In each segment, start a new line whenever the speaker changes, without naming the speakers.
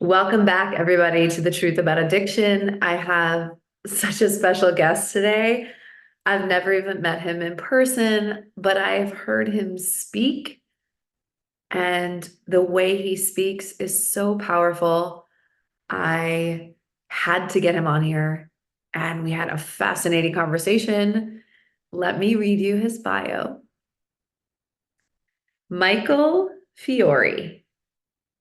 Welcome back, everybody, to The Truth About Addiction. I have such a special guest today. I've never even met him in person, but I've heard him speak, and the way he speaks is so powerful. I had to get him on here, and we had a fascinating conversation. Let me read you his bio. Michael Fiore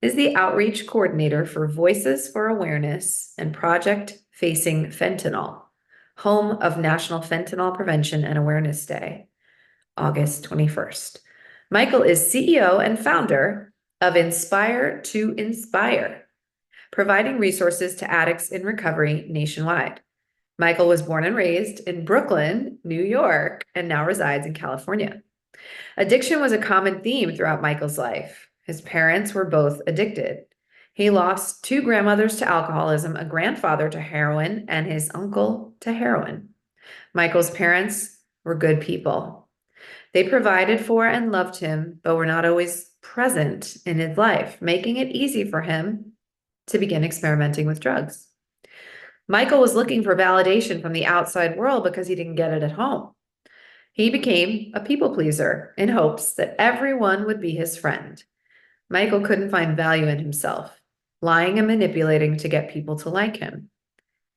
is the outreach coordinator for Voices for Awareness and Project Facing Fentanyl, home of National Fentanyl Prevention and Awareness Day, August 21st. Michael is CEO and founder of Inspire to Inspire, providing resources to addicts in recovery nationwide. Michael was born and raised in Brooklyn, New York, and now resides in California. Addiction was a common theme throughout Michael's life. His parents were both addicted. He lost two grandmothers to alcoholism, a grandfather to heroin, and his uncle to heroin. Michael's parents were good people. They provided for and loved him, but were not always present in his life, making it easy for him to begin experimenting with drugs. Michael was looking for validation from the outside world because he didn't get it at home. He became a people pleaser in hopes that everyone would be his friend. Michael couldn't find value in himself, lying and manipulating to get people to like him.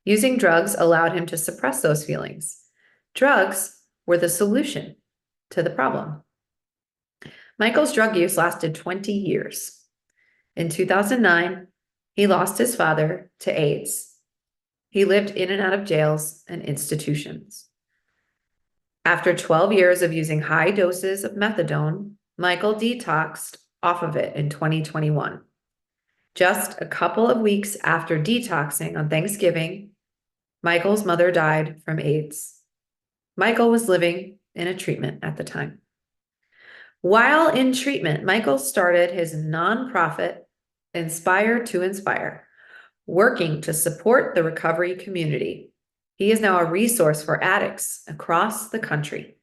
Using drugs allowed him to suppress those feelings. Drugs were the solution to the problem. Michael's drug use lasted 20 years. In 2009, he lost his father to AIDS. He lived in and out of jails and institutions. After 12 years of using high doses of methadone, Michael detoxed off of it in 2021. Just a couple of weeks after detoxing on Thanksgiving, Michael's mother died from AIDS. Michael was living in a treatment at the time. While in treatment, Michael started his nonprofit, Inspire to Inspire, working to support the recovery community. He is now a resource for addicts across the country.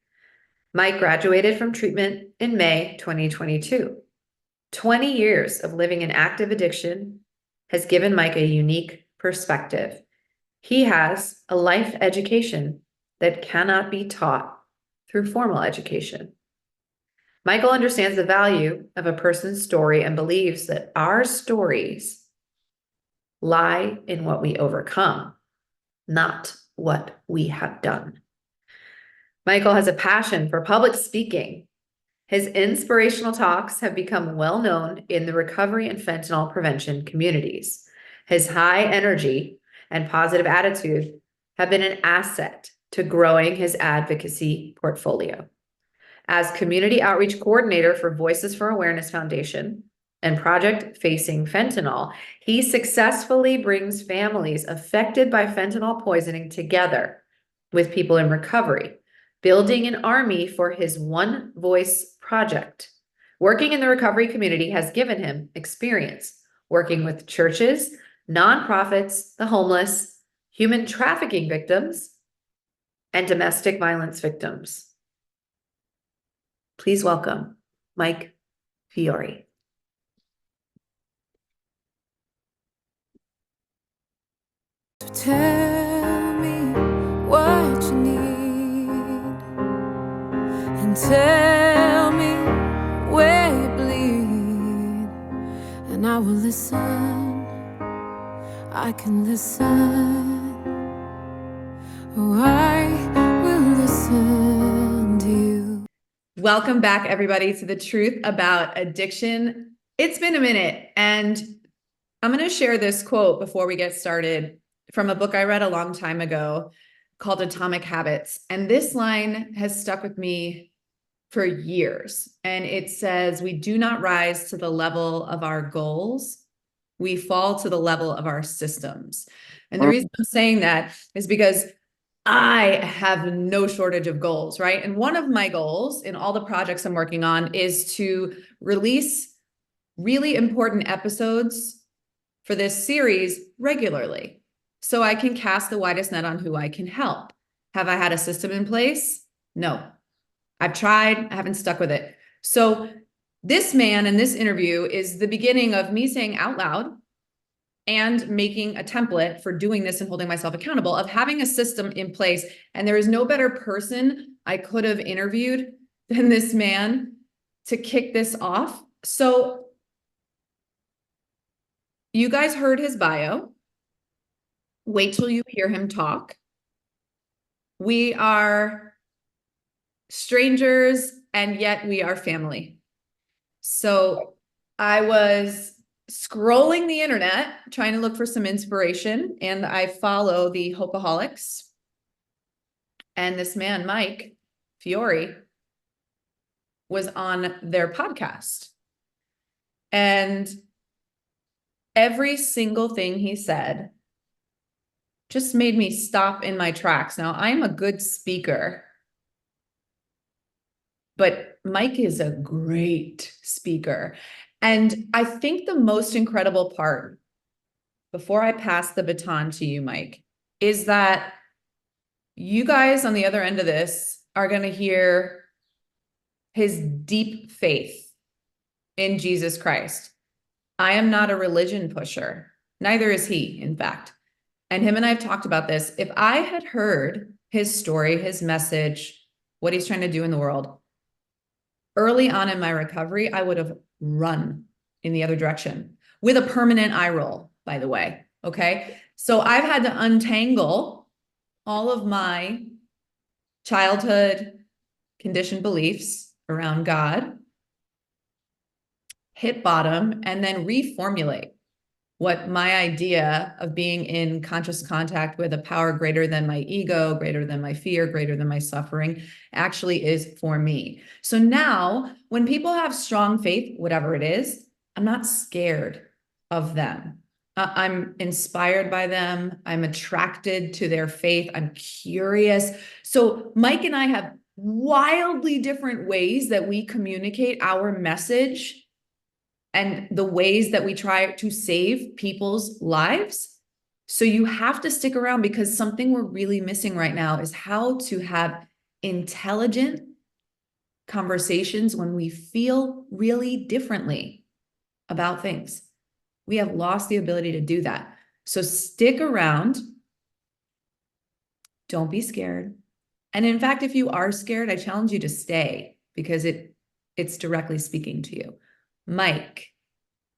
Mike graduated from treatment in May 2022. 20 years of living in active addiction has given Mike a unique perspective. He has a life education that cannot be taught through formal education. Michael understands the value of a person's story and believes that our stories lie in what we overcome, not what we have done. Michael has a passion for public speaking. His inspirational talks have become well known in the recovery and fentanyl prevention communities. His high energy and positive attitude have been an asset to growing his advocacy portfolio. As community outreach coordinator for Voices for Awareness Foundation and Project Facing Fentanyl, he successfully brings families affected by fentanyl poisoning together with people in recovery, building an army for his One Voice project. Working in the recovery community has given him experience working with churches, nonprofits, the homeless, human trafficking victims, and domestic violence victims. Please welcome Mike Fiore.
Tell me what you need and tell me where you bleed, and I will listen. I can listen. Oh, I will listen to you.
Welcome back, everybody, to The Truth About Addiction. It's been a minute, and I'm going to share this quote before we get started from a book I read a long time ago called Atomic Habits. And this line has stuck with me for years. And it says, "We do not rise to the level of our goals. We fall to the level of our systems." And the reason I'm saying that is because I have no shortage of goals, right? And one of my goals in all the projects I'm working on is to release really important episodes for this series regularly, so I can cast the widest net on who I can help. Have I had a system in place? No. I've tried, I haven't stuck with it. So this man in this interview is the beginning of me saying out loud, and making a template for doing this and holding myself accountable, of having a system in place. And there is no better person I could have interviewed than this man to kick this off. So you guys heard his bio. Wait till you hear him talk. We are strangers, and yet we are family. So I was scrolling the internet, trying to look for some inspiration, and I follow the Hopeaholics. And this man, Mike Fiore, was on their podcast. And every single thing he said just made me stop in my tracks. Now, I'm a good speaker, but Mike is a great speaker. And I think the most incredible part, before I pass the baton to you, Mike, is that you guys on the other end of this are going to hear his deep faith in Jesus Christ. I am not a religion pusher. Neither is he, in fact. And him and I have talked about this. If I had heard his story, his message, what he's trying to do in the world, early on in my recovery, I would have run in the other direction with a permanent eye roll, by the way. Okay. So I've had to untangle all of my childhood conditioned beliefs around God, hit bottom, and then reformulate what my idea of being in conscious contact with a power greater than my ego, greater than my fear, greater than my suffering actually is for me. So now when people have strong faith, whatever it is, I'm not scared of them. I'm inspired by them. I'm attracted to their faith. I'm curious. So Mike and I have wildly different ways that we communicate our message and the ways that we try to save people's lives. So you have to stick around, because something we're really missing right now is how to have intelligent conversations when we feel really differently about things. We have lost the ability to do that. So stick around. Don't be scared. And in fact, if you are scared, I challenge you to stay, because it's directly speaking to you. Mike,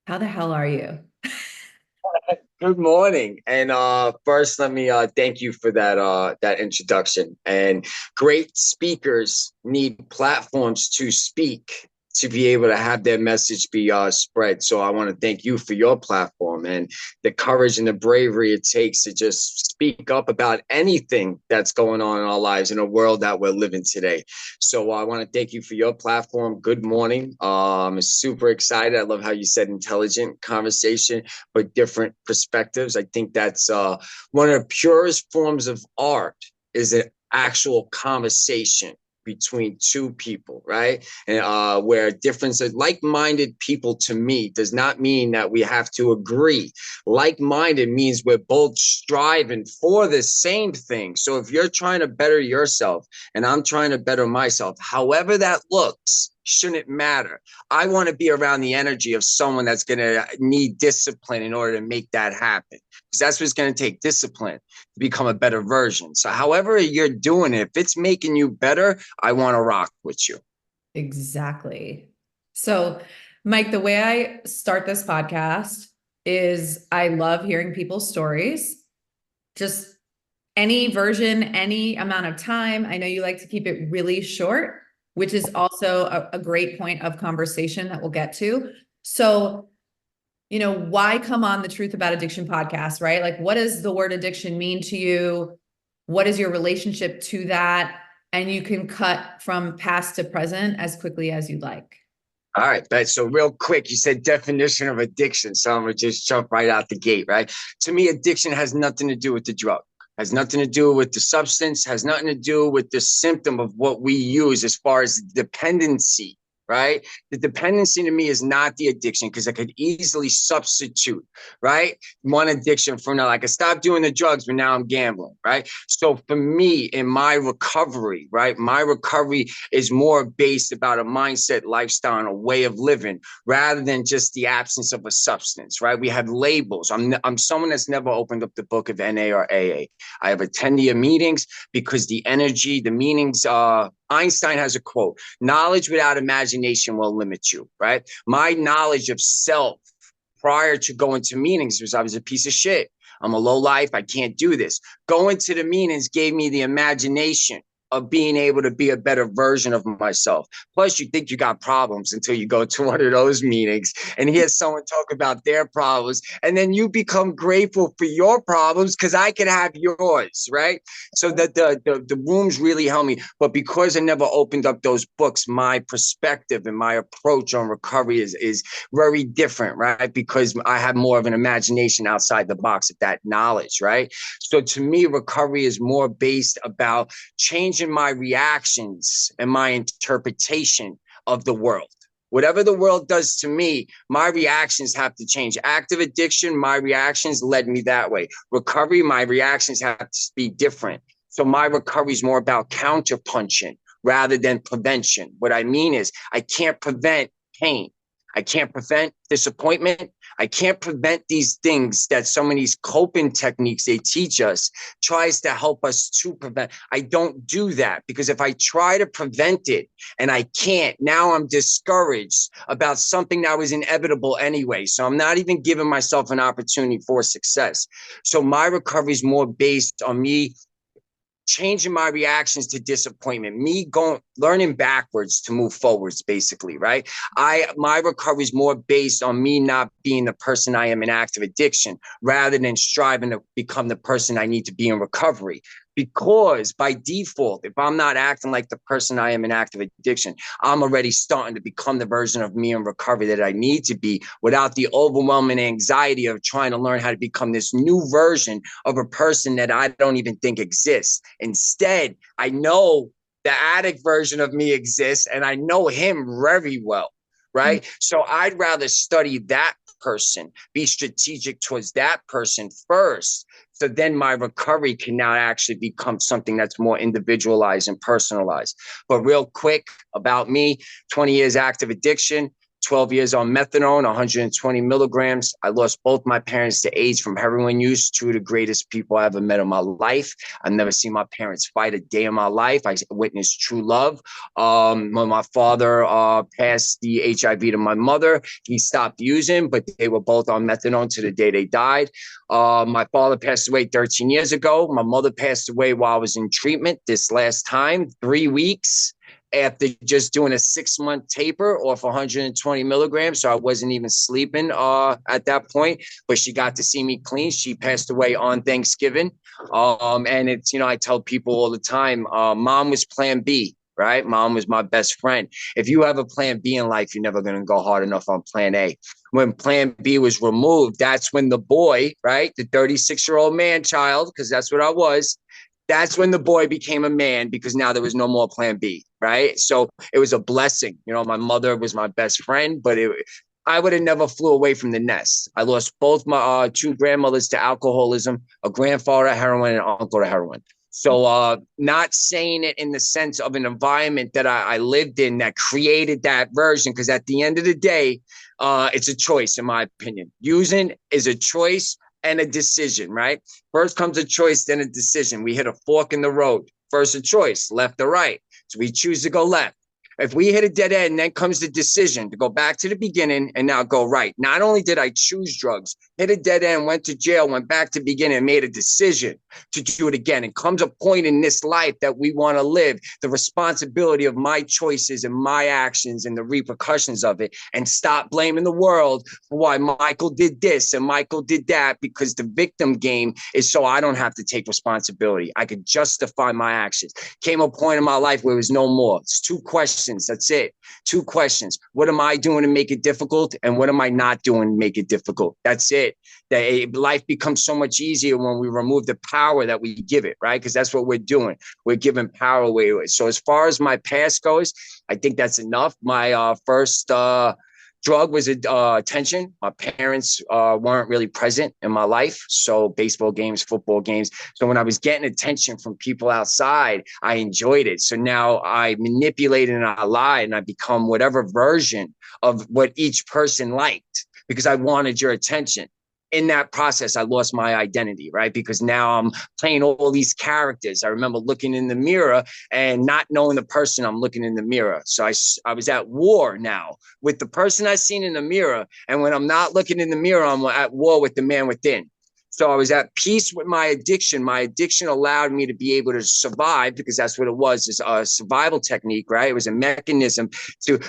how the hell are you?
Good morning. And first, let me thank you for that introduction. And great speakers need platforms to speak, to be able to have their message be spread. So I want to thank you for your platform and the courage and the bravery it takes to just speak up about anything that's going on in our lives in a world that we're living today. So I want to thank you for your platform. Good morning. I'm super excited. I love how you said intelligent conversation, but different perspectives. I think that's one of the purest forms of art, is an actual conversation between two people, right? And where differences, like-minded people, to me, does not mean that we have to agree. Like-minded means we're both striving for the same thing. So if you're trying to better yourself and I'm trying to better myself, however that looks, shouldn't matter. I want to be around the energy of someone that's going to need discipline in order to make that happen, because that's what's going to take, discipline, to become a better version. So however you're doing it, if it's making you better, I want to rock with you.
Exactly. So, Mike, the way I start this podcast is I love hearing people's stories, just any version, any amount of time. I know you like to keep it really short, which is also a great point of conversation that we'll get to. So, why come on the Truth About Addiction podcast, right? Like, what does the word addiction mean to you? What is your relationship to that? And you can cut from past to present as quickly as you like.
All right, but so real quick, you said definition of addiction. So I'm gonna just jump right out the gate, right? To me, addiction has nothing to do with the drug, has nothing to do with the substance, has nothing to do with the symptom of what we use as far as dependency, right? The dependency to me is not the addiction, because I could easily substitute, right? One addiction for another. I could stop doing the drugs, but now I'm gambling, right? So for me, in my recovery, right, my recovery is more based about a mindset, lifestyle, and a way of living, rather than just the absence of a substance, right? We have labels. I'm someone that's never opened up the book of NA or AA. I have attended your meetings because the energy, the meanings, Einstein has a quote: knowledge without imagination will limit you, right? My knowledge of self prior to going to meetings was I was a piece of shit. I'm a low life. I can't do this. Going to the meetings gave me the imagination of being able to be a better version of myself. Plus, you think you got problems until you go to one of those meetings and hear someone talk about their problems. And then you become grateful for your problems because I can have yours, right? So that the rooms really help me. But because I never opened up those books, my perspective and my approach on recovery is very different, right? Because I have more of an imagination outside the box of that knowledge, right? So to me, recovery is more based about changing my reactions and my interpretation of the world. Whatever the world does to me, my reactions have to change. Active addiction, my reactions led me that way. Recovery, my reactions have to be different. So my recovery is more about counterpunching rather than prevention. What I mean is I can't prevent pain. I can't prevent disappointment. I can't prevent these things that some of these coping techniques they teach us tries to help us to prevent. I don't do that, because if I try to prevent it and I can't, now I'm discouraged about something that was inevitable anyway. So I'm not even giving myself an opportunity for success. So my recovery is more based on me changing my reactions to disappointment, me learning backwards to move forwards, basically, right? My recovery is more based on me not being the person I am in active addiction, rather than striving to become the person I need to be in recovery. Because by default, if I'm not acting like the person I am in active addiction, I'm already starting to become the version of me in recovery that I need to be, without the overwhelming anxiety of trying to learn how to become this new version of a person that I don't even think exists. Instead, I know the addict version of me exists, and I know him very well, right? So I'd rather study that person, be strategic towards that person first. So then my recovery can now actually become something that's more individualized and personalized. But real quick about me, 20 years active addiction, 12 years on methadone, 120 milligrams. I lost both my parents to AIDS from heroin use, two of the greatest people I ever met in my life. I've never seen my parents fight a day in my life. I witnessed true love. When my father passed the HIV to my mother, he stopped using, but they were both on methadone to the day they died. My father passed away 13 years ago. My mother passed away while I was in treatment this last time, 3 weeks after just doing a 6-month taper off 120 milligrams. So I wasn't even sleeping at that point, but she got to see me clean. She passed away on Thanksgiving. And it's, I tell people all the time, mom was plan B, right? Mom was my best friend. If you have a plan B in life, you're never going to go hard enough on plan A. When plan B was removed, that's when the boy, right? The 36-year-old man child, because that's what I was. That's when the boy became a man, because now there was no more plan B, right? So it was a blessing. My mother was my best friend, but I would have never flew away from the nest. I lost both my two grandmothers to alcoholism, a grandfather to heroin, and an uncle to heroin. So not saying it in the sense of an environment that I lived in that created that version, because at the end of the day, it's a choice, in my opinion. Using is a choice and a decision, right? First comes a choice, then a decision. We hit a fork in the road. First a choice, left or right. So we choose to go left. If we hit a dead end, then comes the decision to go back to the beginning and now go right. Not only did I choose drugs, hit a dead end, went to jail, went back to the beginning, and made a decision to do it again. And comes a point in this life that we want to live, the responsibility of my choices and my actions and the repercussions of it, and stop blaming the world for why Michael did this and Michael did that, because the victim game is so I don't have to take responsibility. I could justify my actions. Came a point in my life where it was no more. It's two questions questions. That's it. 2 questions. What am I doing to make it difficult? And what am I not doing to make it difficult? That's it. Life becomes so much easier when we remove the power that we give it, right? Because that's what we're doing. We're giving power away. So as far as my past goes, I think that's enough. My first drug was attention. My parents weren't really present in my life. So baseball games, football games. So when I was getting attention from people outside, I enjoyed it. So now I manipulate and I lie and I become whatever version of what each person liked because I wanted your attention. In that process, I lost my identity, right? Because now I'm playing all these characters. I remember looking in the mirror and not knowing the person I'm looking in the mirror. So I was at war now with the person I seen in the mirror. And when I'm not looking in the mirror, I'm at war with the man within. So I was at peace with my addiction. My addiction allowed me to be able to survive because that's what it was. It's a survival technique, right? It was a mechanism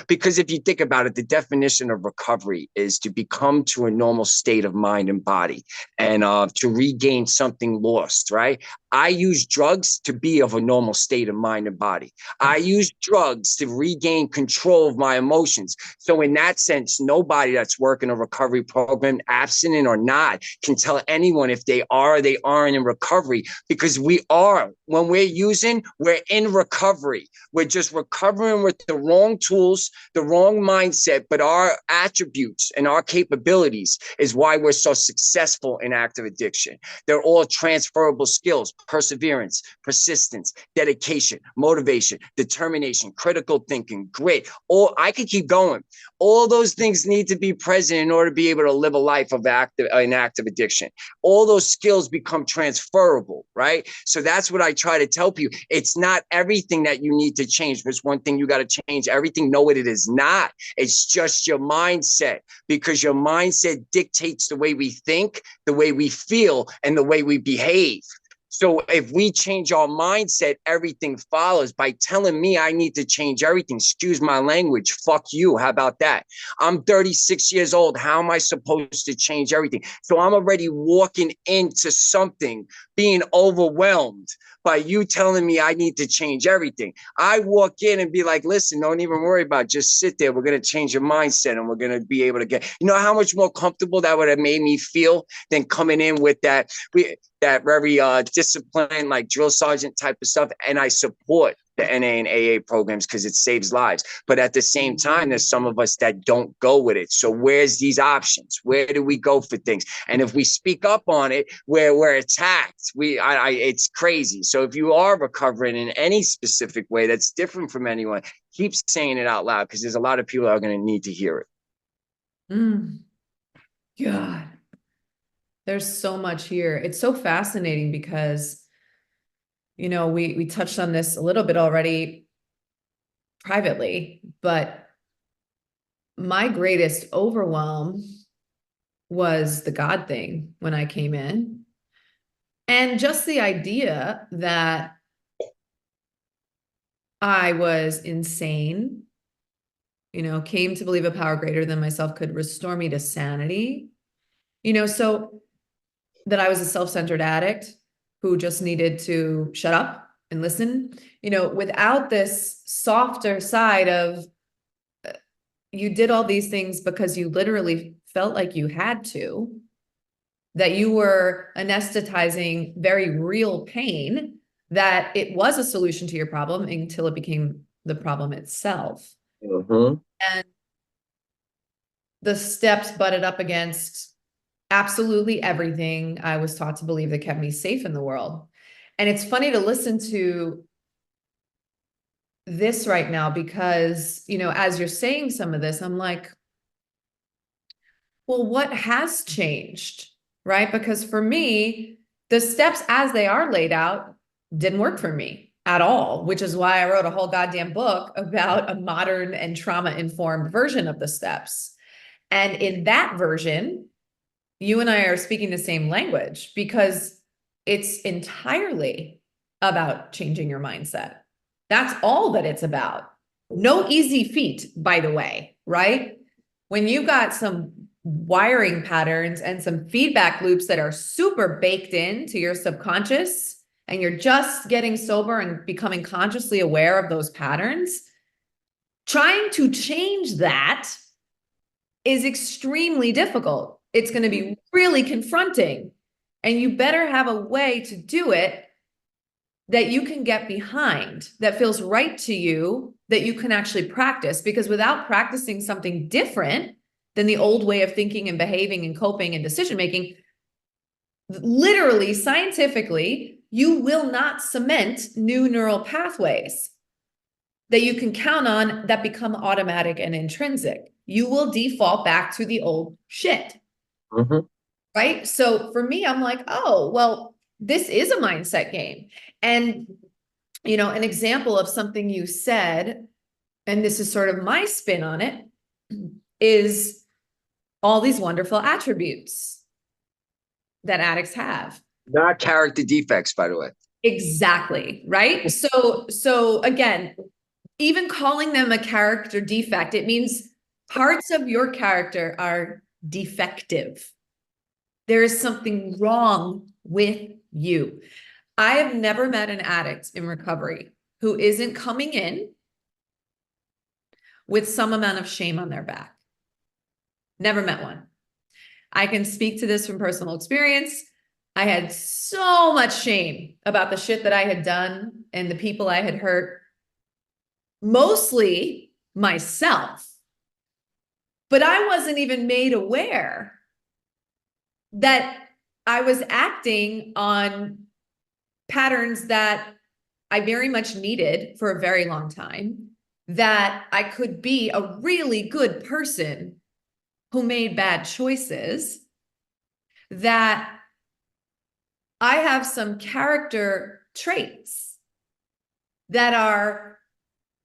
because if you think about it, the definition of recovery is to become to a normal state of mind and body and to regain something lost, right? I use drugs to be of a normal state of mind and body. I use drugs to regain control of my emotions. So in that sense, nobody that's working a recovery program, abstinent or not, can tell anyone if they are or they aren't in recovery because we are. When we're using, we're in recovery. We're just recovering with the wrong tools, the wrong mindset, but our attributes and our capabilities is why we're so successful in active addiction. They're all transferable skills. Perseverance, persistence, dedication, motivation, determination, critical thinking, grit. I could keep going. All those things need to be present in order to be able to live a life of active addiction. All those skills become transferable, right? So that's what I try to tell people. It's not everything that you need to change, but it's one thing you got to change. Everything, no, it is not. It's just your mindset because your mindset dictates the way we think, the way we feel, and the way we behave. So if we change our mindset, everything follows. By telling me I need to change everything, excuse my language, fuck you. How about that? I'm 36 years old. How am I supposed to change everything? So I'm already walking into something being overwhelmed by you telling me I need to change everything. I walk in and be like, listen, don't even worry about it. Just sit there. We're going to change your mindset and we're going to be able to get, you know how much more comfortable that would have made me feel than coming in with that very disciplined, like drill sergeant type of stuff. And I support the NA and AA programs because it saves lives. But at the same time, there's some of us that don't go with it. So where's these options? Where do we go for things? And if we speak up on it, where we're attacked, it's crazy. So if you are recovering in any specific way that's different from anyone, keep saying it out loud because there's a lot of people that are going to need to hear it.
God, there's so much here. It's so fascinating because you know, we touched on this a little bit already privately, but my greatest overwhelm was the God thing when I came in. And just the idea that I was insane, you know, came to believe a power greater than myself could restore me to sanity, you know, so that I was a self-centered addict who just needed to shut up and listen, you know, without this softer side of you did all these things because you literally felt like you had to, that you were anesthetizing very real pain, that it was a solution to your problem until it became the problem itself.
Mm-hmm.
And the steps butted up against absolutely everything I was taught to believe that kept me safe in the world. And it's funny to listen to this right now because, you know, as you're saying some of this, I'm like, well, what has changed, right? Because for me, the steps as they are laid out didn't work for me at all, which is why I wrote a whole goddamn book about a modern and trauma-informed version of the steps. And in that version, you and I are speaking the same language because it's entirely about changing your mindset. That's all that it's about. No easy feat, by the way, right? When you've got some wiring patterns and some feedback loops that are super baked into your subconscious, and you're just getting sober and becoming consciously aware of those patterns, Trying to change that is extremely difficult. It's going to be really confronting, and you better have a way to do it that you can get behind, that feels right to you, that you can actually practice. Because without practicing something different than the old way of thinking and behaving and coping and decision making, literally, scientifically, you will not cement new neural pathways that you can count on that become automatic and intrinsic. You will default back to the old shit.
Mm-hmm.
Right? So for me, I'm like, oh, well, this is a mindset game. And, you know, an example of something you said, and this is sort of my spin on it, is all these wonderful attributes that addicts have.
Not character defects, by the way.
Exactly. Right. So again, even calling them a character defect, it means parts of your character are defective. There is something wrong with you. I have never met an addict in recovery who isn't coming in with some amount of shame on their back. Never met one. I can speak to this from personal experience. I had so much shame about the shit that I had done and the people I had hurt, mostly myself. But I wasn't even made aware that I was acting on patterns that I very much needed for a very long time, that I could be a really good person who made bad choices, that I have some character traits that are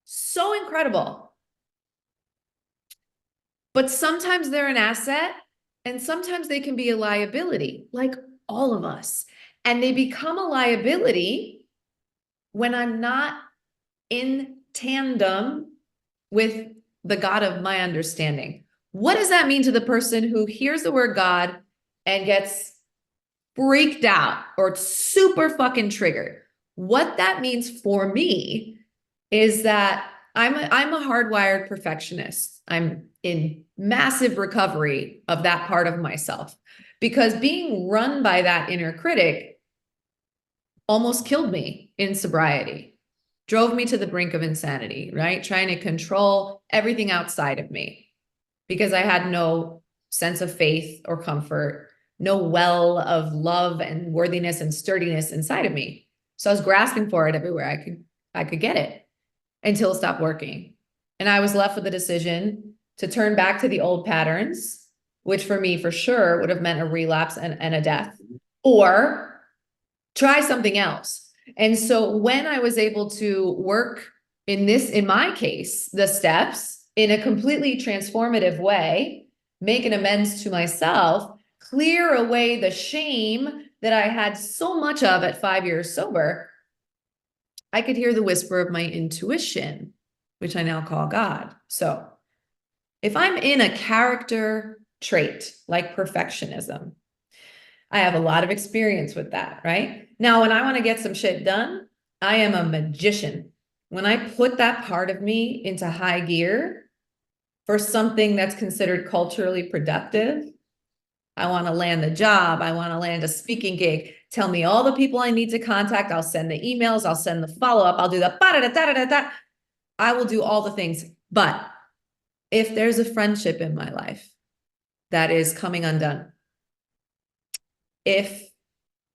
so incredible, but sometimes they're an asset and sometimes they can be a liability, like all of us. And they become a liability when I'm not in tandem with the God of my understanding. What does that mean to the person who hears the word God and gets freaked out or super fucking triggered? What that means for me is that I'm a hardwired perfectionist. I'm in massive recovery of that part of myself, because being run by that inner critic almost killed me in sobriety, drove me to the brink of insanity, right? Trying to control everything outside of me because I had no sense of faith or comfort, no well of love and worthiness and sturdiness inside of me. So I was grasping for it everywhere I could get it, until it stopped working. And I was left with the decision to turn back to the old patterns, which for me, for sure, would have meant a relapse and a death, or try something else. And so when I was able to work in my case, the steps in a completely transformative way, make an amends to myself, clear away the shame that I had so much of at 5 years sober, I could hear the whisper of my intuition, which I now call God. So if I'm in a character trait like perfectionism, I have a lot of experience with that, right? Now, when I want to get some shit done, I am a magician. When I put that part of me into high gear for something that's considered culturally productive, I want to land the job. I want to land a speaking gig. Tell me all the people I need to contact. I'll send the emails. I'll send the follow-up. I'll do the ba-da-da-da-da-da. I will do all the things. But if there's a friendship in my life that is coming undone, if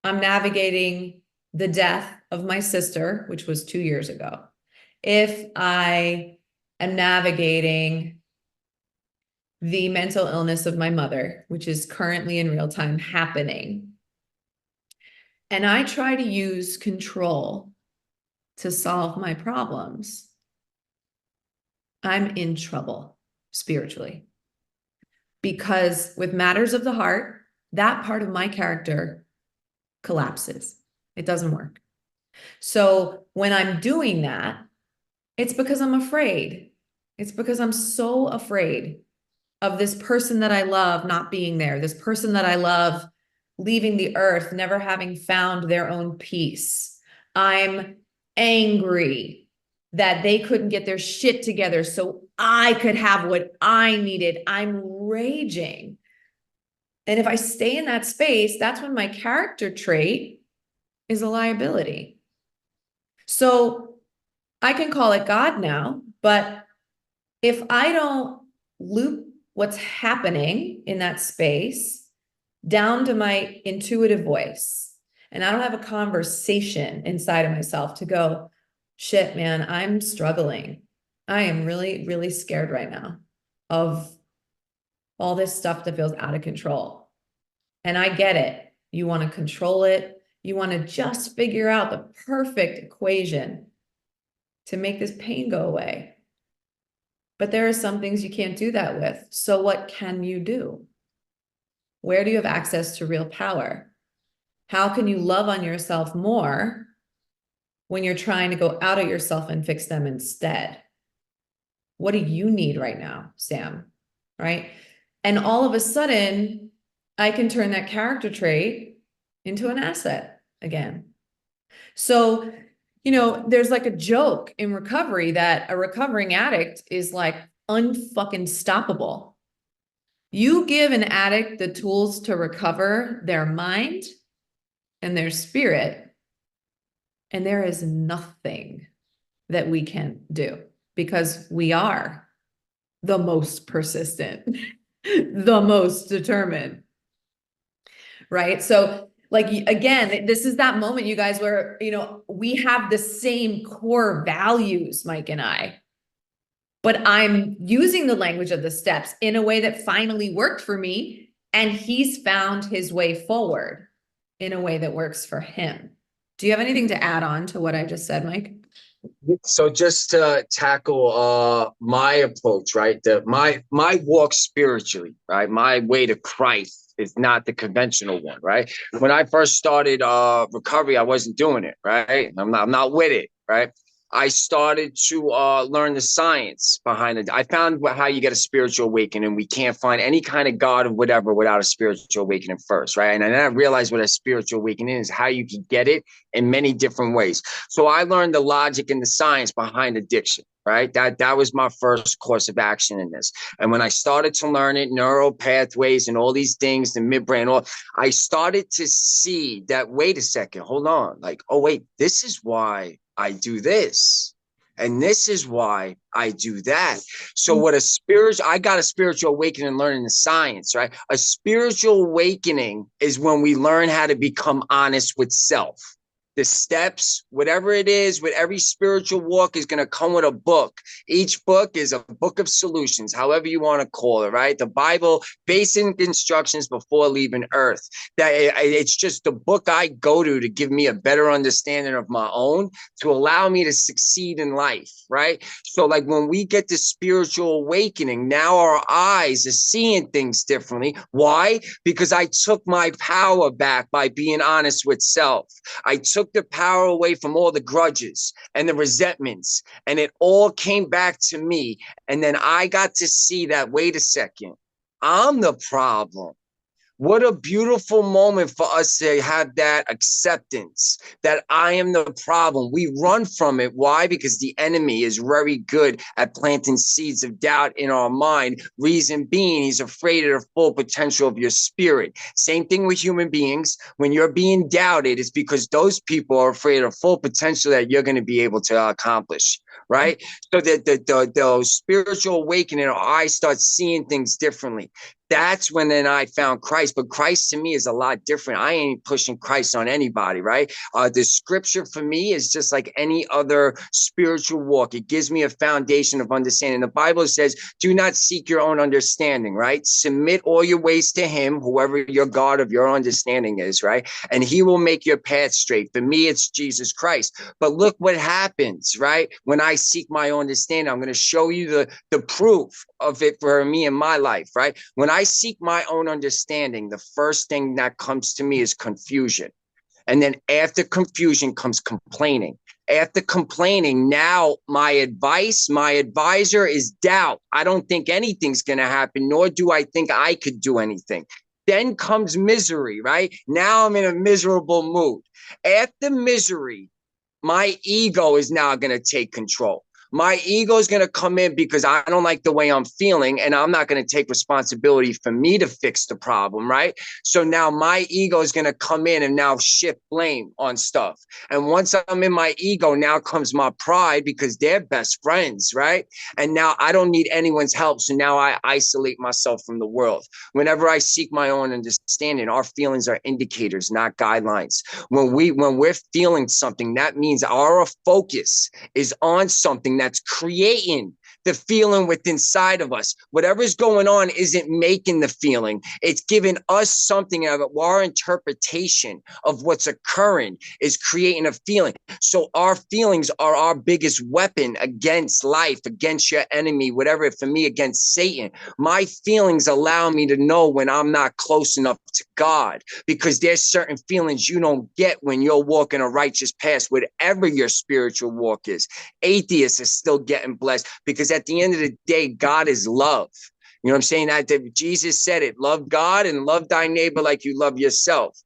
I'm navigating the death of my sister, which was 2 years ago, if I am navigating the mental illness of my mother, which is currently in real time happening, and I try to use control to solve my problems, I'm in trouble spiritually. Because with matters of the heart, that part of my character collapses. It doesn't work. So when I'm doing that, it's because I'm afraid. It's because I'm so afraid of this person that I love not being there, this person that I love leaving the earth, never having found their own peace. I'm angry that they couldn't get their shit together so I could have what I needed. I'm raging. And if I stay in that space, that's when my character trait is a liability. So I can call it God now, but if I don't loop what's happening in that space down to my intuitive voice, and I don't have a conversation inside of myself to go, shit, man, I'm struggling. I am really, really scared right now of all this stuff that feels out of control. And I get it. You want to control it. You want to just figure out the perfect equation to make this pain go away. But there are some things you can't do that with. So what can you do? Where do you have access to real power? How can you love on yourself more when you're trying to go out of yourself and fix them instead? What do you need right now, Sam? Right? And all of a sudden, I can turn that character trait into an asset again. So, there's like a joke in recovery that a recovering addict is like unfucking stoppable. You give an addict the tools to recover their mind and their spirit, and there is nothing that we can do because we are the most persistent, the most determined, right? So like, again, this is that moment, you guys, where, we have the same core values, Mike and I, but I'm using the language of the steps in a way that finally worked for me. And he's found his way forward in a way that works for him. Do you have anything to add on to what I just said, Mike?
So just to tackle my approach, right? My walk spiritually, right? My way to Christ is not the conventional one, right? When I first started recovery, I wasn't doing it, right? I'm not with it, right? I started to learn the science behind it. I found how you get a spiritual awakening. We can't find any kind of God or whatever without a spiritual awakening first, right? And then I realized what a spiritual awakening is, how you can get it in many different ways. So I learned the logic and the science behind addiction, right? That was my first course of action in this. And when I started to learn it, neural pathways and all these things, the midbrain, I started to see that, wait a second, hold on. Like, oh, wait, this is why I do this. And this is why I do that. So I got a spiritual awakening learning the science, right? A spiritual awakening is when we learn how to become honest with self. The steps, whatever it is, with every spiritual walk is going to come with a book. Each book is a book of solutions, however you want to call it, right? The Bible, basic instructions before leaving earth. That it's just the book I go to give me a better understanding of my own, to allow me to succeed in life, right? So like when we get the spiritual awakening, now our eyes are seeing things differently. Why? Because I took my power back by being honest with self. I took the power away from all the grudges and the resentments, and it all came back to me. And then I got to see that, wait a second, I'm the problem. What a beautiful moment for us to have that acceptance that I am the problem. We run from it. Why? Because the enemy is very good at planting seeds of doubt in our mind. Reason being, he's afraid of the full potential of your spirit. Same thing with human beings. When you're being doubted, it's because those people are afraid of full potential that you're going to be able to accomplish. Right? So that the spiritual awakening, I start seeing things differently. That's when then I found Christ. But Christ to me is a lot different. I ain't pushing Christ on anybody, right? The scripture for me is just like any other spiritual walk. It gives me a foundation of understanding. The Bible says, do not seek your own understanding, right? Submit all your ways to him, whoever your God of your understanding is, right? And he will make your path straight. For me, it's Jesus Christ. But look what happens, right? When I seek my own understanding, I'm going to show you the proof of it for me in my life, right? When I seek my own understanding, the first thing that comes to me is confusion. And then after confusion comes complaining. After complaining, now my advisor is doubt. I don't think anything's going to happen, nor do I think I could do anything. Then comes misery, right? Now I'm in a miserable mood. After misery my ego is now going to take control. My ego is going to come in because I don't like the way I'm feeling, and I'm not going to take responsibility for me to fix the problem, right? So now my ego is going to come in and now shift blame on stuff. And once I'm in my ego, now comes my pride because they're best friends, right? And now I don't need anyone's help. So now I isolate myself from the world. Whenever I seek my own understanding, our feelings are indicators, not guidelines. When we're feeling something, that means our focus is on something that's creating the feeling within inside of us. Whatever's going on isn't making the feeling. It's giving us something of it. Our interpretation of what's occurring is creating a feeling. So our feelings are our biggest weapon against life, against your enemy, whatever. For me, against Satan. My feelings allow me to know when I'm not close enough to God, because there's certain feelings you don't get when you're walking a righteous path, whatever your spiritual walk is. Atheists are still getting blessed because at the end of the day, God is love. You know what I'm saying? That Jesus said it, love God and love thy neighbor like you love yourself.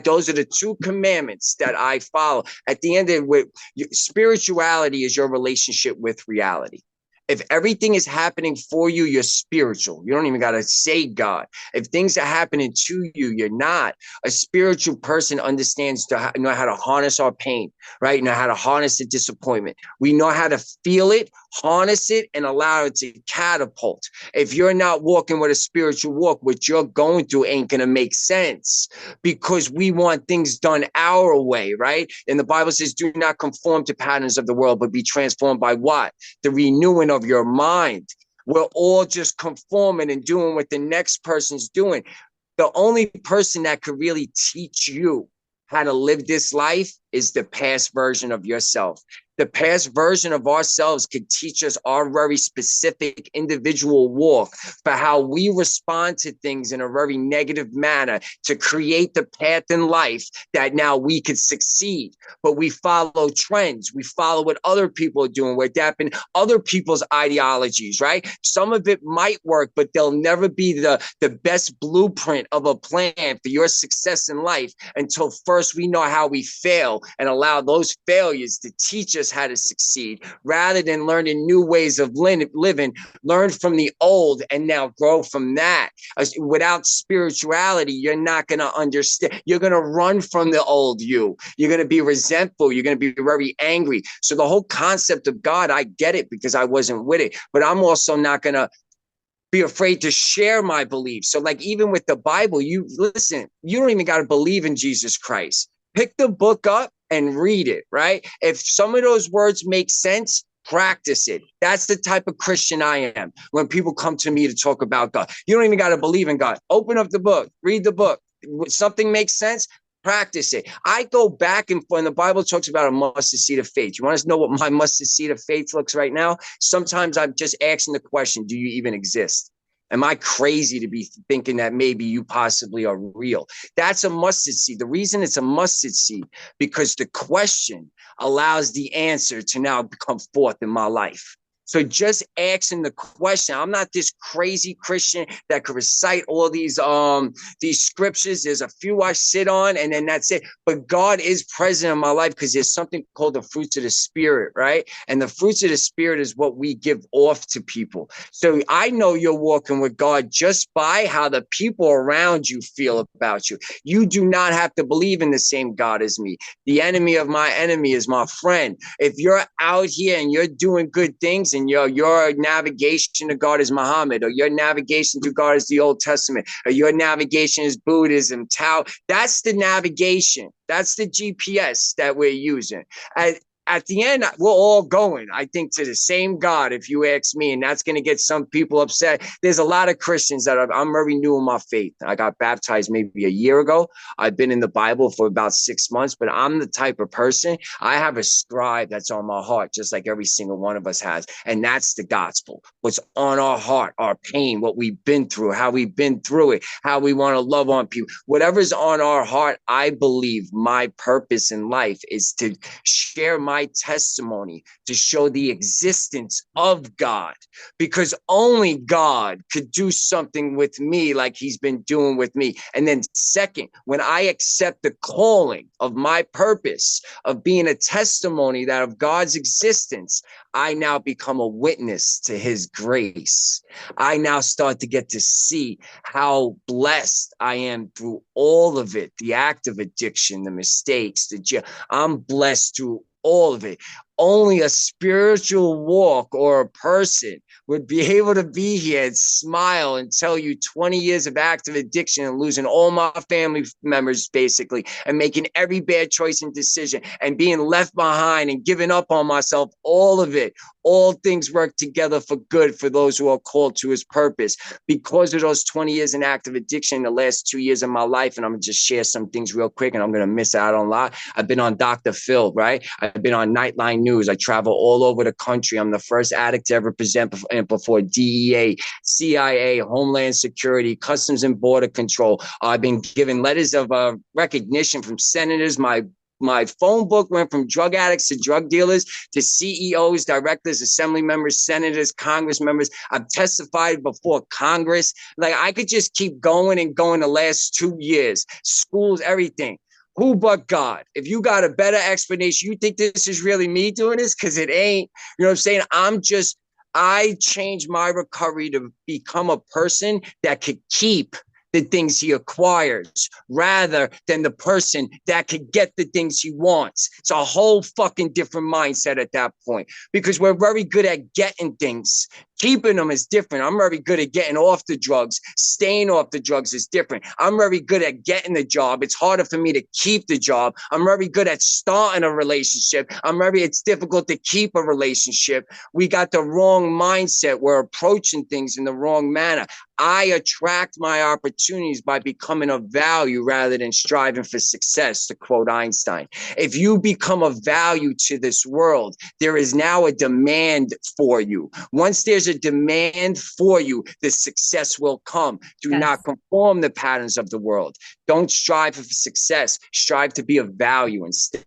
Those are the two commandments that I follow. At the end of it, spirituality is your relationship with reality. If everything is happening for you, you're spiritual. You don't even got to say God. If things are happening to you, you're not. A spiritual person understands to know how to harness our pain, right? Know how to harness the disappointment. We know how to feel it, harness it, and allow it to catapult. If you're not walking with a spiritual walk, what you're going through ain't going to make sense, because we want things done our way, right? And the Bible says, do not conform to patterns of the world, but be transformed by what? The renewing of your mind. We're all just conforming and doing what the next person's doing. The only person that could really teach you how to live this life is the past version of yourself. The past version of ourselves could teach us our very specific individual walk for how we respond to things in a very negative manner to create the path in life that now we could succeed. But we follow trends. We follow what other people are doing. We're adapting other people's ideologies, right? Some of it might work, but they'll never be the best blueprint of a plan for your success in life until first we know how we fail and allow those failures to teach us how to succeed, rather than learning new ways of living. Learn from the old and now grow from that. Without spirituality, you're not going to understand. You're going to run from the old you. You're going to be resentful. You're going to be very angry. So the whole concept of God, I get it because I wasn't with it, but I'm also not going to be afraid to share my beliefs. So like even with the Bible, you listen, you don't even got to believe in Jesus Christ. Pick the book up and read it, right? If some of those words make sense, practice it. That's the type of Christian I am when people come to me to talk about God. You don't even got to believe in God. Open up the book, read the book. Something makes sense, practice it. I go back and forth, and the Bible talks about a mustard seed of faith. You want to know what my mustard seed of faith looks right now? Sometimes I'm just asking the question, do you even exist? Am I crazy to be thinking that maybe you possibly are real? That's a mustard seed. The reason it's a mustard seed, because the question allows the answer to now come forth in my life. So just asking the question, I'm not this crazy Christian that could recite all these scriptures. There's a few I sit on and then that's it. But God is present in my life because there's something called the fruits of the Spirit, right? And the fruits of the Spirit is what we give off to people. So I know you're walking with God just by how the people around you feel about you. You do not have to believe in the same God as me. The enemy of my enemy is my friend. If you're out here and you're doing good things and your navigation to God is Muhammad, or your navigation to God is the Old Testament, or your navigation is Buddhism, Tao, that's the navigation. That's the GPS that we're using. At the end, we're all going, I think, to the same God, if you ask me, and that's going to get some people upset. There's a lot of Christians that I'm very new in my faith. I got baptized maybe a year ago. I've been in the Bible for about 6 months, but I'm the type of person, I have a scribe that's on my heart, just like every single one of us has. And that's the gospel. What's on our heart, our pain, what we've been through, how we've been through it, how we want to love on people. Whatever's on our heart, I believe my purpose in life is to share my my testimony to show the existence of God, because only God could do something with me like he's been doing with me. And then second, when I accept the calling of my purpose of being a testimony that of God's existence, I now become a witness to his grace. I now start to get to see how blessed I am through all of it, the act of addiction, the mistakes, I'm blessed through all of it. Only a spiritual walk or a person would be able to be here and smile and tell you 20 years of active addiction and losing all my family members basically, and making every bad choice and decision and being left behind and giving up on myself, all of it. All things work together for good for those who are called to his purpose. Because of those 20 years in active addiction, the last 2 years of my life, and I'm going to just share some things real quick and I'm going to miss out on a lot. I've been on Dr. Phil, right? I've been on Nightline News. I travel all over the country. I'm the first addict to ever present before DEA, CIA, Homeland Security, Customs and Border Control. I've been given letters of recognition from senators. My phone book went from drug addicts to drug dealers to CEOs, directors, assembly members, senators, Congress members. I've testified before Congress. Like, I could just keep going and going the last 2 years, schools, everything. Who but God? If you got a better explanation, you think this is really me doing this? Because it ain't. You know what I'm saying? I changed my recovery to become a person that could keep the things he acquires rather than the person that could get the things he wants. It's a whole fucking different mindset at that point, because we're very good at getting things. Keeping them is different. I'm very good at getting off the drugs. Staying off the drugs is different. I'm very good at getting the job. It's harder for me to keep the job. I'm very good at starting a relationship. It's difficult to keep a relationship. We got the wrong mindset. We're approaching things in the wrong manner. I attract my opportunities by becoming of value rather than striving for success, to quote Einstein. If you become of value to this world, there is now a demand for you. Once there's a demand for you, the success will come. Do not conform the patterns of the world. Don't strive for success. Strive to be of value instead.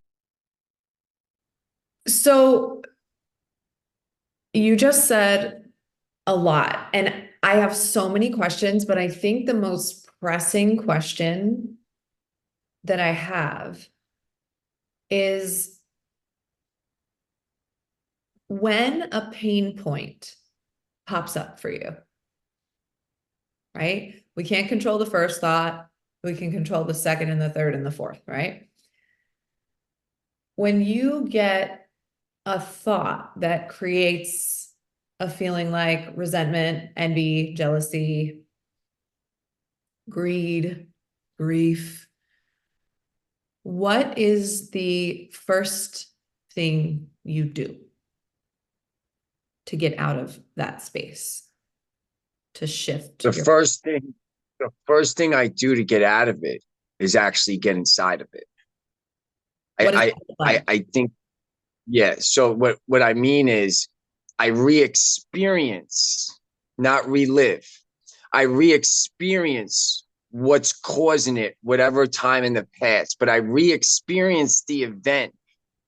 So you just said a lot, and I have so many questions, but I think the most pressing question that I have is, when a pain point pops up for you, right? We can't control the first thought. We can control the second and the third and the fourth, right? When you get a thought that creates a feeling like resentment, envy, jealousy, greed, grief, what is the first thing you do to get out of that space, to shift?
The first thing I do to get out of it is actually get inside of it. I think, yeah. So what I mean is, I re-experience, not relive. I re-experience what's causing it, whatever time in the past, but I re-experience the event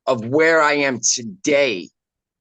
of where I am today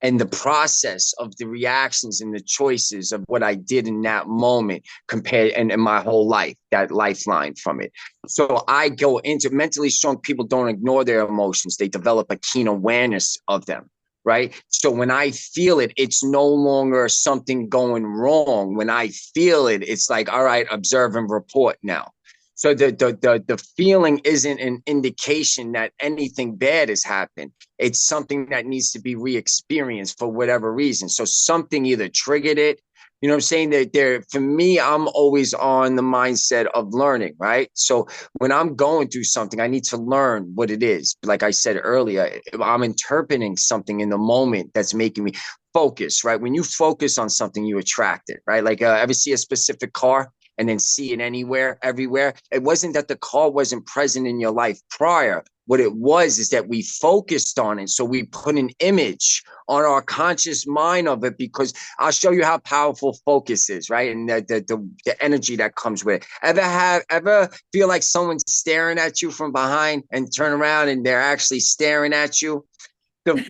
and the process of the reactions and the choices of what I did in that moment compared and in my whole life, that lifeline from it. So I go into mentally strong people don't ignore their emotions. They develop a keen awareness of them. Right. So when I feel it, it's no longer something going wrong. When I feel it, it's like, all right, observe and report now. So the feeling isn't an indication that anything bad has happened. It's something that needs to be re-experienced for whatever reason. So something either triggered it. You know what I'm saying? That for me, I'm always on the mindset of learning, right? So when I'm going through something, I need to learn what it is. Like I said earlier, I'm interpreting something in the moment that's making me focus, right? When you focus on something, you attract it, right? Like ever see a specific car and then see it anywhere, everywhere? It wasn't that the car wasn't present in your life prior. What it was is that we focused on it. So we put an image on our conscious mind of it, because I'll show you how powerful focus is, right? And the energy that comes with it. Ever feel like someone's staring at you from behind and turn around and they're actually staring at you?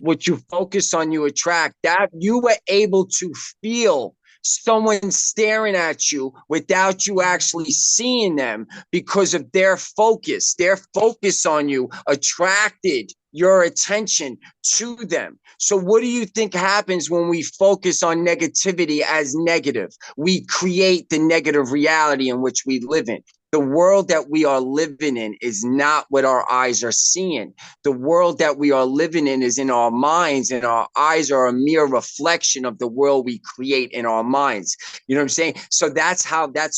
what you focus on, you attract. That you were able to feel someone staring at you without you actually seeing them because of their focus. Their focus on you attracted your attention to them. So what do you think happens when we focus on negativity as negative? We create the negative reality in which we live in. The world that we are living in is not what our eyes are seeing. The world that we are living in is in our minds, and our eyes are a mere reflection of the world we create in our minds. You know what I'm saying? So that's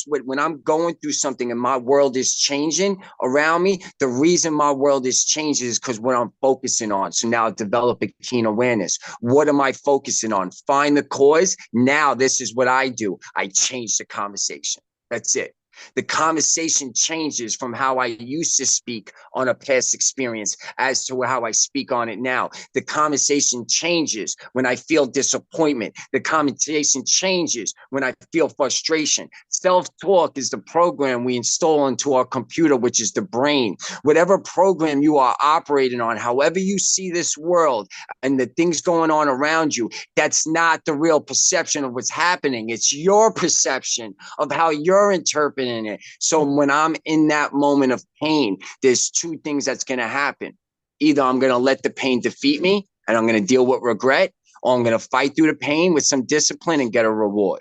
what, when I'm going through something and my world is changing around me, the reason my world is changing is because what I'm focusing on. So now I develop a keen awareness. What am I focusing on? Find the cause. Now this is what I do. I change the conversation. That's it. The conversation changes from how I used to speak on a past experience as to how I speak on it now. The conversation changes when I feel disappointment. The conversation changes when I feel frustration. Self-talk is the program we install into our computer, which is the brain. Whatever program you are operating on, however you see this world and the things going on around you, that's not the real perception of what's happening. It's your perception of how you're interpreting it. So when I'm in that moment of pain, there's two things that's going to happen. Either I'm going to let the pain defeat me and I'm going to deal with regret, or I'm going to fight through the pain with some discipline and get a reward.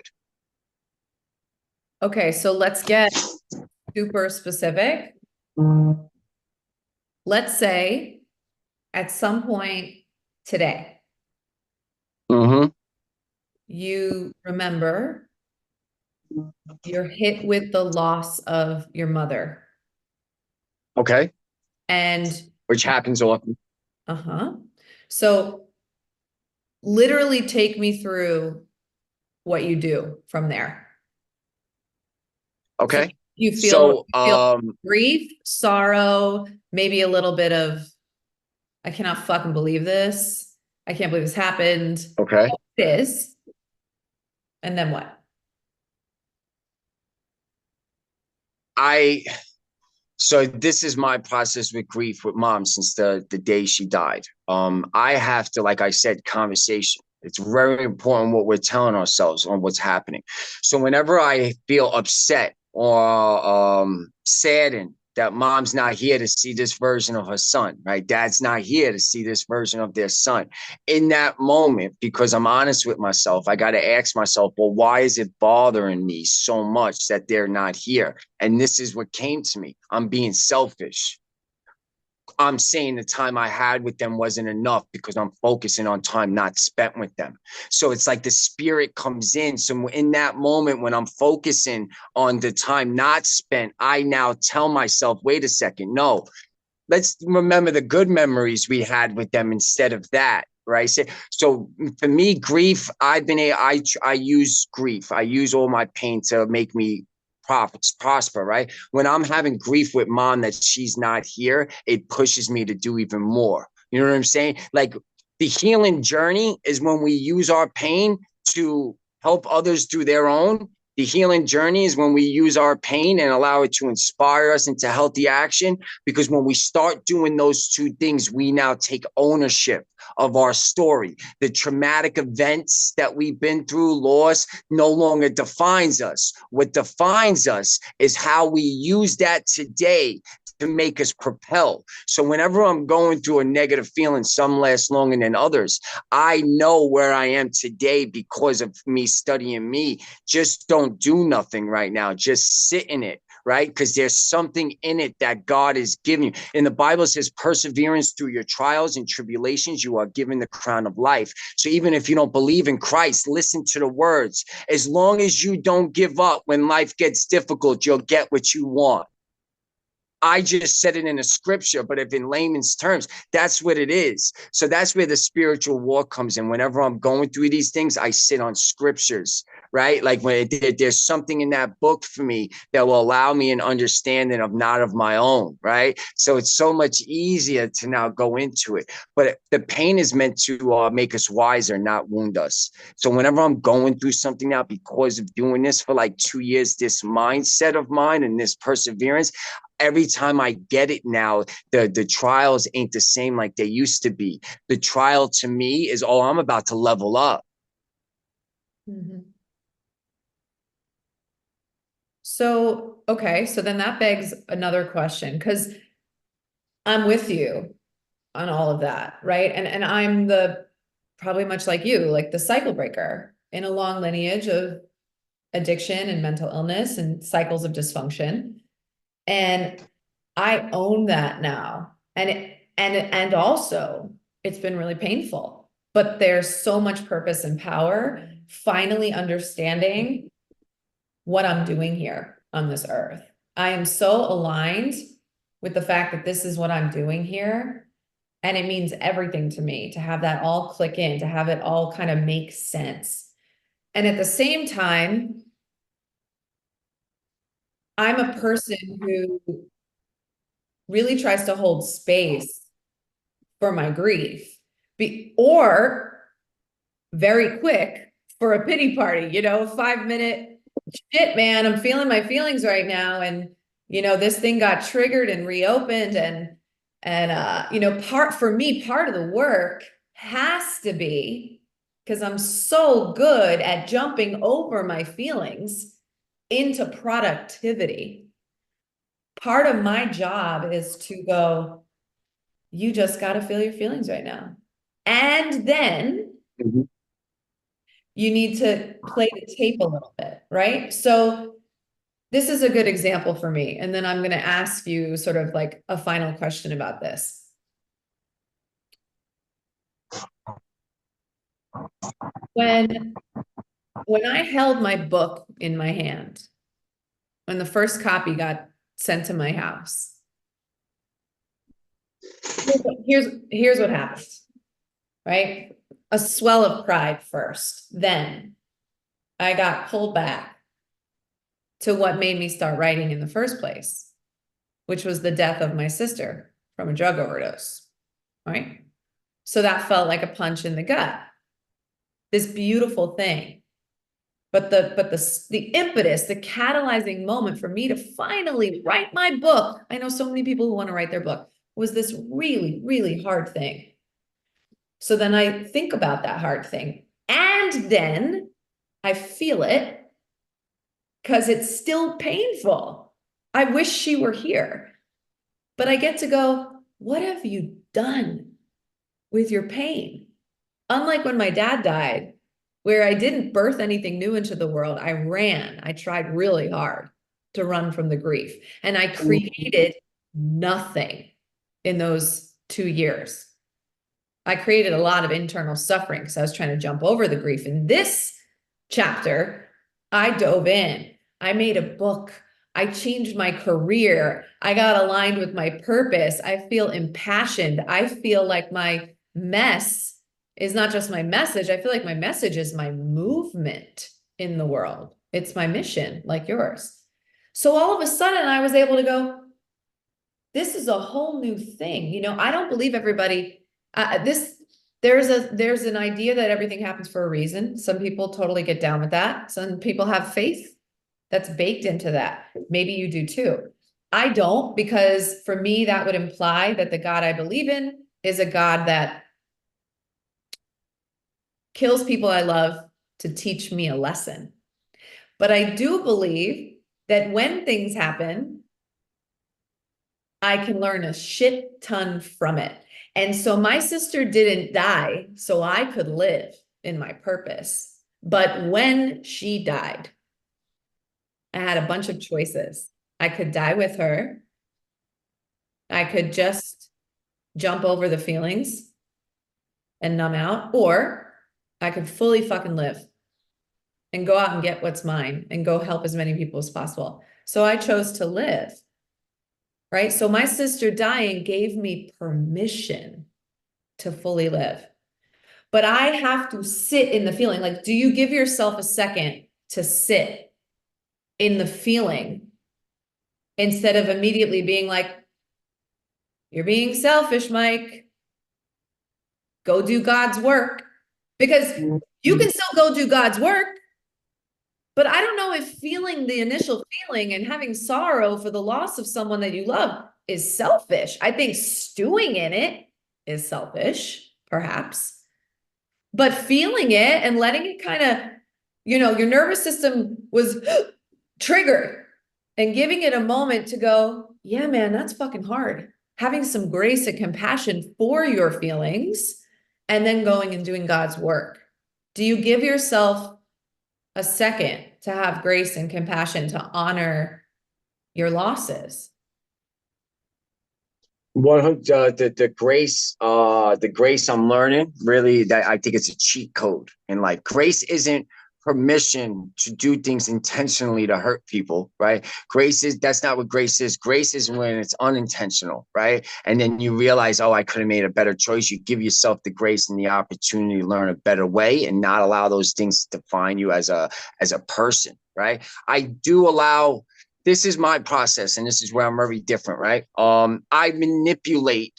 Okay, so let's get super specific. Let's say at some point today, you remember you're hit with the loss of your mother.
Okay.
And
which happens often.
So literally take me through what you do from there.
Okay.
So you feel grief, sorrow, maybe a little bit of, I cannot fucking believe this. I can't believe this happened.
Okay.
This. And then what?
So this is my process with grief with mom since the day she died. I have to, like I said, conversation. It's very important what we're telling ourselves on what's happening. So whenever I feel upset or saddened that mom's not here to see this version of her son, right? Dad's not here to see this version of their son. In that moment, because I'm honest with myself, I got to ask myself, well, why is it bothering me so much that they're not here? And this is what came to me. I'm being selfish. I'm saying the time I had with them wasn't enough because I'm focusing on time not spent with them. So it's like the spirit comes in. So in that moment, when I'm focusing on the time not spent, I now tell myself, wait a second, no, let's remember the good memories we had with them instead of that. Right. So for me, grief, I use grief. I use all my pain to make me prosper, right? When I'm having grief with mom that she's not here, it pushes me to do even more. You know what I'm saying? Like the healing journey is when we use our pain to help others through their own. The healing journey is when we use our pain and allow it to inspire us into healthy action. Because when we start doing those two things, we now take ownership of our story. The traumatic events that we've been through, loss, no longer defines us. What defines us is how we use that today to make us propel. So whenever I'm going through a negative feeling, some last longer than others, I know where I am today because of me studying me. Just don't do nothing right now. Just sit in it. Right? Because there's something in it that God is giving you. And the Bible says perseverance through your trials and tribulations, you are given the crown of life. So even if you don't believe in Christ, listen to the words. As long as you don't give up when life gets difficult, you'll get what you want. I just said it in a scripture, but if in layman's terms, that's what it is. So that's where the spiritual war comes in. Whenever I'm going through these things, I sit on scriptures, right? Like when there's something in that book for me that will allow me an understanding of not of my own, right? So it's so much easier to now go into it. But the pain is meant to make us wiser, not wound us. So whenever I'm going through something now, because of doing this for like 2 years, this mindset of mine and this perseverance, every time I get it now, the trials ain't the same like they used to be. The trial to me is, oh, I'm about to level up.
So, okay, so then that begs another question, because I'm with you on all of that, right? And I'm the probably much like you, like the cycle breaker in a long lineage of addiction and mental illness and cycles of dysfunction. And I own that now. And also it's been really painful, but there's so much purpose and power finally understanding what I'm doing here on this earth. I am so aligned with the fact that this is what I'm doing here. And it means everything to me to have that all click in, to have it all kind of make sense. And at the same time, I'm a person who really tries to hold space for my grief, or very quick for a pity party, 5-minute shit, man, I'm feeling my feelings right now. And, this thing got triggered and reopened. And part of the work has to be, because I'm so good at jumping over my feelings into productivity. Part of my job is to go, you just got to feel your feelings right now. And then you need to play the tape a little bit, right? So this is a good example for me. And then I'm going to ask you sort of like a final question about this. When I held my book in my hand, when the first copy got sent to my house, here's what happened, right? A swell of pride first. Then I got pulled back to what made me start writing in the first place, which was the death of my sister from a drug overdose, right? So that felt like a punch in the gut. This beautiful thing. But the impetus, the catalyzing moment for me to finally write my book, I know so many people who want to write their book, was this really, really hard thing. So then I think about that hard thing, and then I feel it because it's still painful. I wish she were here, but I get to go, what have you done with your pain? Unlike when my dad died, where I didn't birth anything new into the world, I ran. I tried really hard to run from the grief, and I created nothing in those 2 years. I created a lot of internal suffering because I was trying to jump over the grief. In this chapter, I dove in. I made a book. I changed my career. I got aligned with my purpose. I feel impassioned. I feel like my mess is not just my message. I feel like my message is my movement in the world. It's my mission, like yours. So all of a sudden I was able to go, this is a whole new thing. I don't believe everybody, there's an idea that everything happens for a reason. Some people totally get down with that. Some people have faith that's baked into that. Maybe you do too. I don't, because for me, that would imply that the God I believe in is a God that kills people I love to teach me a lesson. But I do believe that when things happen, I can learn a shit ton from it. And so my sister didn't die so I could live in my purpose. But when she died, I had a bunch of choices. I could die with her. I could just jump over the feelings and numb out, or I could fully fucking live and go out and get what's mine and go help as many people as possible. So I chose to live, right? So my sister dying gave me permission to fully live. But I have to sit in the feeling. Like, do you give yourself a second to sit in the feeling instead of immediately being like, you're being selfish, Mike. Go do God's work. Because you can still go do God's work, But I don't know if feeling the initial feeling and having sorrow for the loss of someone that you love is selfish. I think stewing in it is selfish, perhaps. But feeling it and letting it kind of, your nervous system was triggered and giving it a moment to go, yeah, man, that's fucking hard. Having some grace and compassion for your feelings and then going and doing God's work. Do you give yourself a second to have grace and compassion to honor your losses?
100, the grace I'm learning, really, that I think it's a cheat code in life. Grace isn't permission to do things intentionally to hurt people, right? That's not what grace is. Grace is when it's unintentional, right? And then you realize, oh, I could have made a better choice. You give yourself the grace and the opportunity to learn a better way and not allow those things to define you as a person, right? I do allow. This is my process, and this is where I'm very different, right? I manipulate,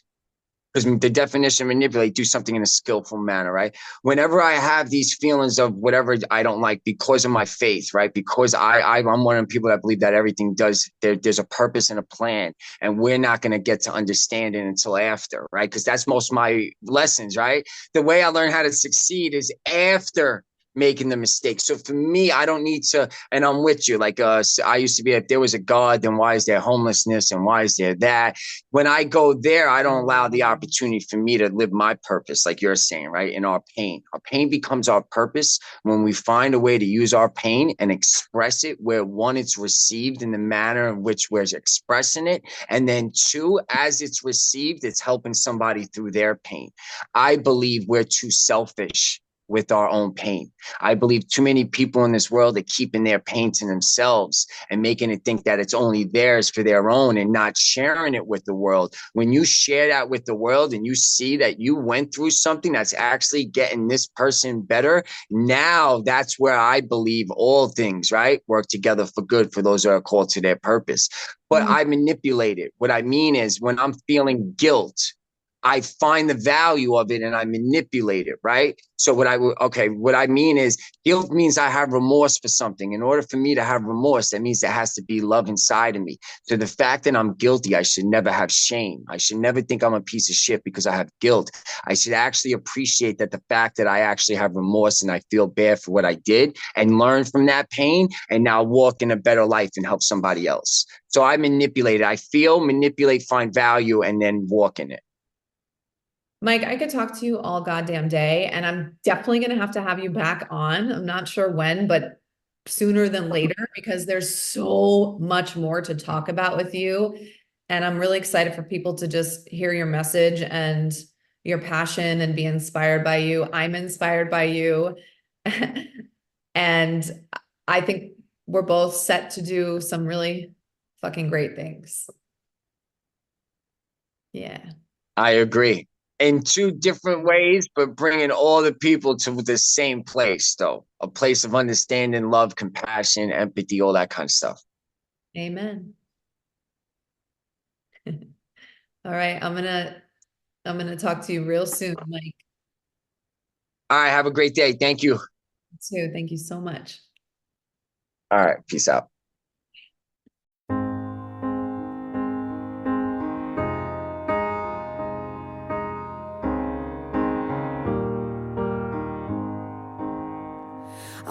because the definition of manipulate, do something in a skillful manner, right? Whenever I have these feelings of whatever I don't like because of my faith, right? Because I'm one of the people that believe that everything there's a purpose and a plan, and we're not going to get to understand it until after, right? Because that's most of my lessons, right? The way I learn how to succeed is after making the mistake. So for me, I don't need to, and I'm with you. Like I used to be, if there was a God, then why is there homelessness and why is there that? When I go there, I don't allow the opportunity for me to live my purpose, like you're saying, right? In our pain becomes our purpose when we find a way to use our pain and express it where, one, it's received in the manner in which we're expressing it, and then two, as it's received, it's helping somebody through their pain. I believe we're too selfish with our own pain. I believe too many people in this world are keeping their pain to themselves and making it think that it's only theirs for their own and not sharing it with the world. When you share that with the world and you see that you went through something that's actually getting this person better, now that's where I believe all things, right, work together for good for those that are called to their purpose. But I manipulate it. What I mean is, when I'm feeling guilt, I find the value of it and I manipulate it, right? So what I mean is, guilt means I have remorse for something. In order for me to have remorse, that means there has to be love inside of me. So the fact that I'm guilty, I should never have shame. I should never think I'm a piece of shit because I have guilt. I should actually appreciate that the fact that I actually have remorse and I feel bad for what I did and learn from that pain and now walk in a better life and help somebody else. So I manipulate it. I feel, manipulate, find value, and then walk in it.
Mike, I could talk to you all goddamn day, and I'm definitely going to have you back on. I'm not sure when, but sooner than later, because there's so much more to talk about with you. And I'm really excited for people to just hear your message and your passion and be inspired by you. I'm inspired by you. And I think we're both set to do some really fucking great things. Yeah.
I agree. In two different ways, but bringing all the people to the same place, though. A place of understanding, love, compassion, empathy, all that kind of stuff.
Amen. All right. I'm gonna talk to you real soon, Mike.
All right. Have a great day. Thank you.
You too. Thank you so much.
All right. Peace out.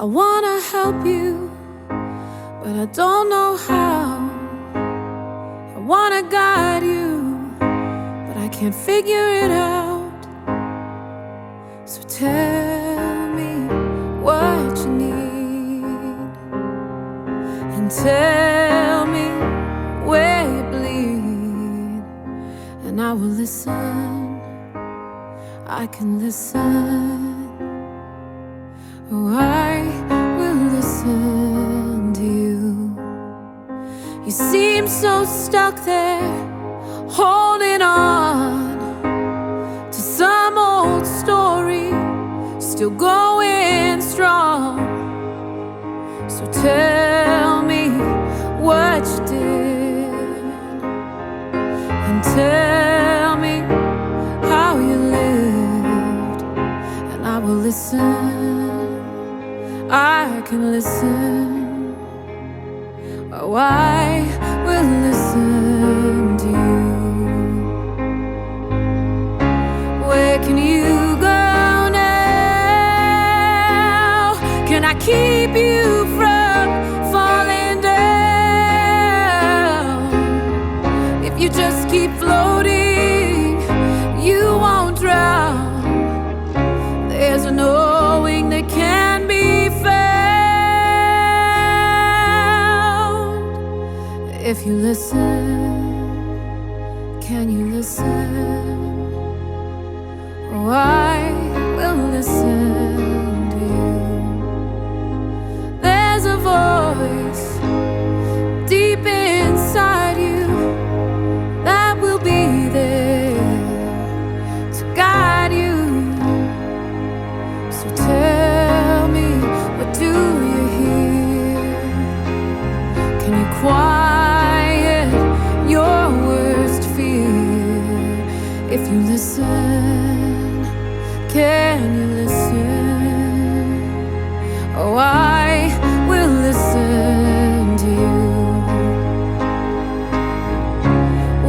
I wanna help you, but I don't know how. I wanna guide you, but I can't figure it out. So tell me what you need, and tell me where you bleed, and I will listen. I can listen. Oh, I will listen to you. You seem so stuck there, holding on to some old story, still going strong. So tell me what you did, and tell me how you lived, and I will listen. I can listen. I will listen to you. Where can you go now? Can I keep you from falling down? If you just keep floating, you won't drown. There's a knowing that can be found. If you listen, can you listen? Oh, I will listen to you. There's a voice deep inside you that will be there to guide you. So tell me, what do you hear? Can you quiet your worst fear? If you listen, can you listen? Oh, I will listen to you.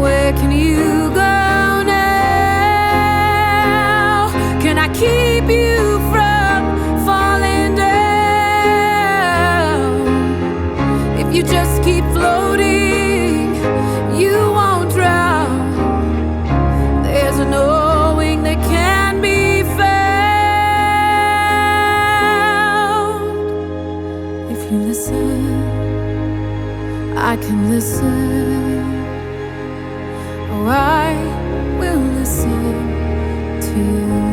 Where can you go now? Can I keep you from falling down? If you just keep floating, you won't drown. There's a knowing that can be found. If you listen, I can listen. Oh, I will listen to you.